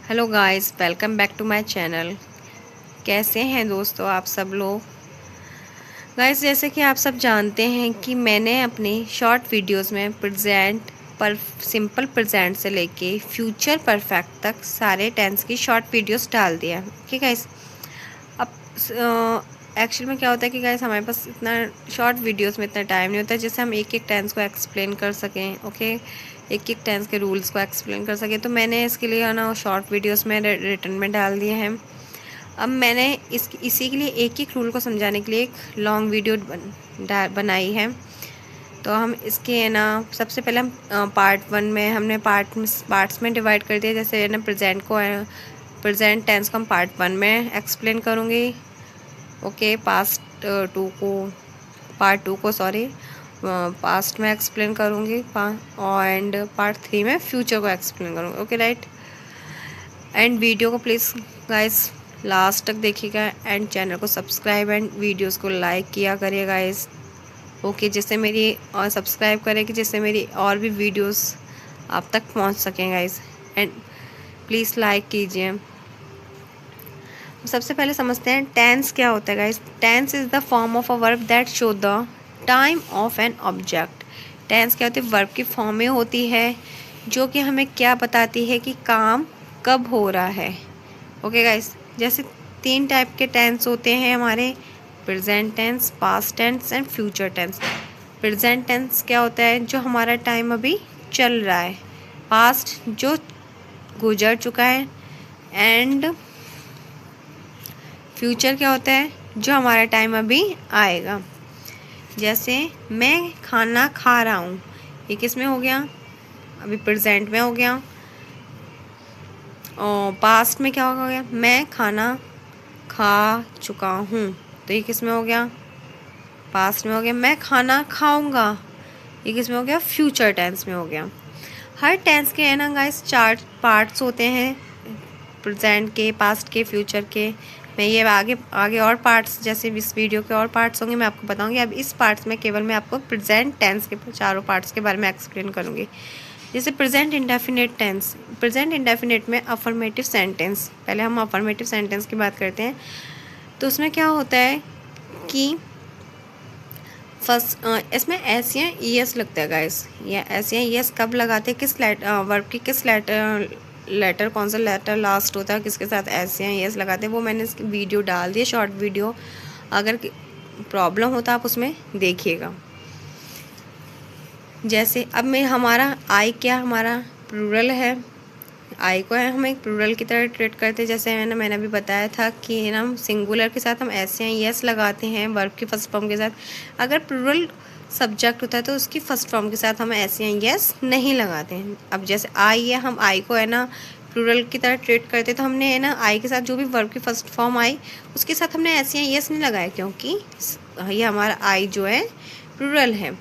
Hello guys, welcome back to my channel. कैसे हैं दोस्तों आप सब लोग। गाइस, जैसे कि आप सब जानते हैं कि मैंने अपनी शॉर्ट वीडियोस में प्रेजेंट पर सिंपल प्रेजेंट से लेके फ्यूचर परफेक्ट तक सारे टेंस की शॉर्ट वीडियोस डाल दिया है। ओके गाइस, अब एक्चुअल में क्या होता है कि गाइस हमारे पास इतना शॉर्ट वीडियोस में इतना टाइम नहीं होता जिससे हम एक एक टेंस को एक्सप्लेन कर सकें। ओके, एक एक टेंस के रूल्स को एक्सप्लेन कर सकें, तो मैंने इसके लिए ना शॉर्ट वीडियोस में रिटर्न में डाल दिए हैं। अब मैंने इसी के लिए एक एक रूल को समझाने के लिए एक लॉन्ग वीडियो बनाई है। तो हम इसके है ना सबसे पहले हम पार्ट 1 में हमने पार्ट्स में डिवाइड कर दिया। जैसे है ना प्रेजेंट टेंस को हम पार्ट 1 में एक्सप्लेन करूँगी। ओके, पार्ट 2 को सॉरी पास्ट में एक्सप्लेन करूँगी एंड पार्ट 3 में फ्यूचर को एक्सप्लेन करूँगी। Okay right. एंड वीडियो को प्लीज़ गाइस लास्ट तक देखिएगा एंड चैनल को सब्सक्राइब एंड वीडियोस को लाइक किया करिए गाइस। ओके, जिससे मेरी और सब्सक्राइब करें कि जिससे मेरी और भी वीडियोस आप तक पहुंच सकें गाइस। एंड प्लीज़ लाइक कीजिए। सबसे पहले समझते हैं टेंस क्या होता है guys. Tense is the form of a verb that show the time of an object. Tense क्या होती है, वर्ब की फॉर्म में होती है जो कि हमें क्या बताती है कि काम कब हो रहा है। ओके गाइस, जैसे 3 टाइप के टेंस होते हैं हमारे, present tense, past tense and future tense. Present tense क्या होता है, जो हमारा टाइम अभी चल रहा है। पास्ट जो गुजर चुका है। एंड फ्यूचर क्या होता है, जो हमारा टाइम अभी आएगा। जैसे मैं खाना खा रहा हूँ, ये किस में हो गया, अभी प्रेजेंट में हो गया। और पास्ट में क्या हो गया, मैं खाना खा चुका हूँ, तो ये किस में हो गया, पास्ट में हो गया। मैं खाना खाऊंगा, ये किस में हो गया, फ्यूचर टेंस में हो गया। हर टेंस के है ना गाइस 4 पार्ट्स होते हैं, प्रेजेंट के, पास्ट के, फ्यूचर के। मैं ये आगे आगे और पार्ट्स, जैसे इस वीडियो के और पार्ट्स होंगे मैं आपको बताऊंगी। अब इस पार्ट्स में केवल मैं आपको प्रेजेंट टेंस के चारों पार्ट्स के बारे में एक्सप्लेन करूंगी। जैसे present indefinite tense. Present indefinite में अफर्मेटिव सेंटेंस, पहले हम अफर्मेटिव सेंटेंस की बात करते हैं। तो उसमें क्या होता है कि फर्स्ट इसमें एस या ई एस लगता है गाइस। या एस या ई एस कब लगाते हैं, किस वर्ब की किस लेटर कौन सा लेटर लास्ट होता है, किसके साथ एस या ई एस लगाते हैं, वो मैंने इसकी वीडियो डाल दी, शॉर्ट वीडियो। अगर प्रॉब्लम होता आप उसमें देखिएगा। जैसे अब मैं हमारा आई क्या हमारा प्लूरल है, आई को है हम एक प्लूरल की तरह ट्रीट करते हैं। जैसे मैंने अभी बताया था कि हम सिंगुलर के साथ हम एस या एस लगाते हैं वर्ब की फर्स्ट फॉर्म के साथ। अगर प्लूरल सब्जेक्ट होता है तो उसकी फर्स्ट फॉर्म के साथ हम एस या एस नहीं लगाते हैं। अब जैसे आई है, हम आई को है ना प्लूरल की तरह ट्रीट करते हैं, तो हमने है ना आई के साथ जो भी वर्ब की फर्स्ट फॉर्म आई उसके साथ हमने एस या एस नहीं लगाया, क्योंकि ये हमारा आई जो है प्लूरल है।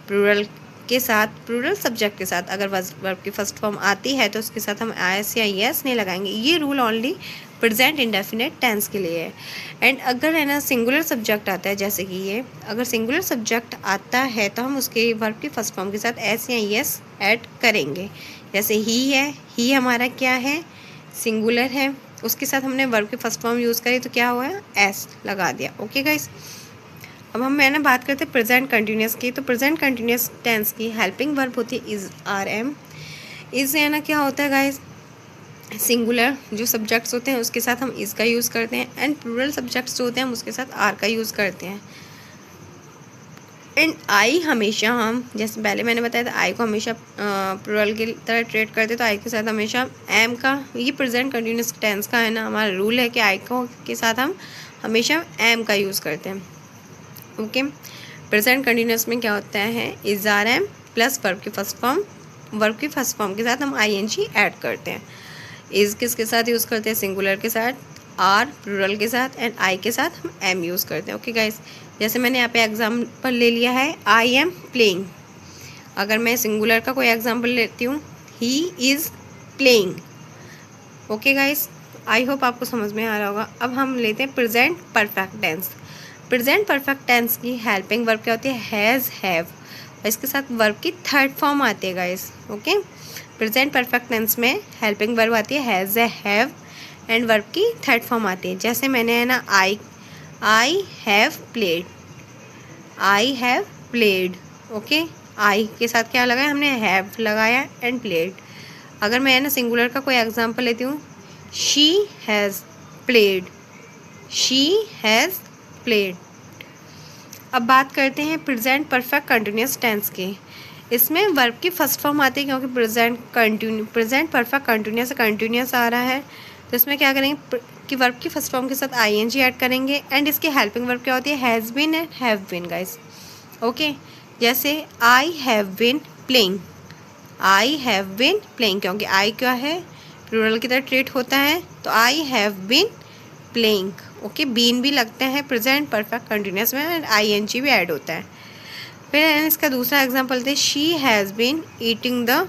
प्लूरल के साथ, प्लूरल सब्जेक्ट के साथ अगर वर्ब की फर्स्ट फॉर्म आती है तो उसके साथ हम एस या यस नहीं लगाएंगे। ये rule only present indefinite tense के लिए है। एंड अगर है ना सिंगुलर सब्जेक्ट आता है, जैसे कि ये अगर सिंगुलर सब्जेक्ट आता है तो हम उसके वर्ब की फर्स्ट फॉर्म के साथ एस या यस ऐड करेंगे। जैसे ही है, ही हमारा क्या है, सिंगुलर है, उसके साथ हमने वर्ब की फर्स्ट फॉर्म यूज़ करी तो क्या हुआ, एस लगा दिया। ओके गाइस, अब हम मैंने बात करते हैं प्रेजेंट कंटिन्यूस की। तो प्रेजेंट कंटिन्यूस टेंस की हेल्पिंग वर्ब होती है इज़, आर, एम। इज़ है ना क्या होता है गाइस, सिंगुलर जो सब्जेक्ट्स होते हैं उसके साथ हम इज़ का यूज़ करते हैं। एंड प्लूरल सब्जेक्ट्स जो होते हैं हम उसके साथ आर का यूज़ करते हैं। एंड आई हमेशा हम, जैसे पहले मैंने बताया था, आई को हमेशा प्लूरल की तरह ट्रीट करते, तो आई के साथ हमेशा एम का, ये प्रेजेंट कंटिन्यूस टेंस का है ना हमारा रूल है कि आई को के साथ हम हमेशा एम का यूज़ करते हैं। ओके, प्रेजेंट कंटिन्यूस में क्या होता है, is, are, am plus verb की फर्स्ट फॉर्म, वर्ब की फर्स्ट फॉर्म के साथ हम आई एन जी ऐड करते हैं। इज किसके साथ यूज़ करते हैं, सिंगुलर के साथ, आर प्लूरल के साथ, एंड आई के साथ हम एम यूज़ करते हैं। ओके गाइस, जैसे मैंने यहाँ पे एग्जाम्पल ले लिया है, आई एम प्लेइंग। अगर मैं सिंगुलर का कोई एग्जाम्पल लेती हूँ, he is playing. Okay guys, I hope आपको समझ में आ रहा होगा। अब हम लेते हैं present perfect tense. Present perfect tense की हेल्पिंग वर्ब क्या होती है, हैज़, हैव। और इसके साथ वर्ब की थर्ड फॉर्म आती है guys. Okay, present perfect tense में हेल्पिंग वर्ब आती है हैज़, हैव, एंड वर्ब की थर्ड फॉर्म आती है। जैसे मैंने है ना I have played, I have played. Okay, I के साथ क्या लगाया हमने, हैव लगाया एंड प्लेड। अगर मैं ना सिंगुलर का कोई एग्जांपल लेती हूँ, she has played, she has played. अब बात करते हैं प्रेजेंट परफेक्ट कंटिन्यूस टेंस की। इसमें वर्ब की फर्स्ट फॉर्म आती है क्योंकि प्रेजेंट परफेक्ट कंटिन्यूस आ रहा है, तो इसमें क्या करेंगे कि वर्ब की फर्स्ट फॉर्म के साथ आईएनजी ऐड करेंगे एंड इसकी हेल्पिंग वर्ब क्या होती है, has been and have been guys. Okay, जैसे I have been playing, I have been playing, क्योंकि आई क्या है, प्लूरल की तरह ट्रीट होता है, तो I have been playing. Okay, been भी लगते हैं प्रेजेंट परफेक्ट कंटिन्यूस में एंड आईएनजी भी ऐड होता है। फिर इसका दूसरा एग्जांपल लेते हैं, she has been eating the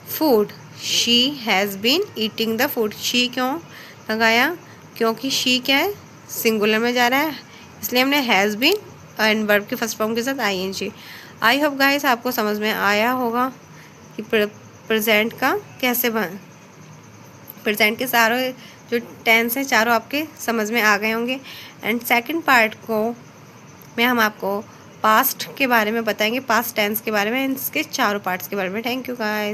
food, she has been eating the food. She क्यों लगाया, क्योंकि शी क्या है, सिंगुलर में जा रहा है, इसलिए हमने हैज़ बीन एंड वर्ब के फर्स्ट फॉर्म के साथ आईएनजी। आई होप गाइस आपको समझ में आया होगा कि प्रेजेंट का कैसे प्रेजेंट के सारे जो टेंस हैं चारों आपके समझ में आ गए होंगे। एंड सेकंड पार्ट में हम आपको पास्ट के बारे में बताएंगे, पास्ट टेंस के बारे में, इसके चारों पार्ट्स के बारे में। Thank you guys.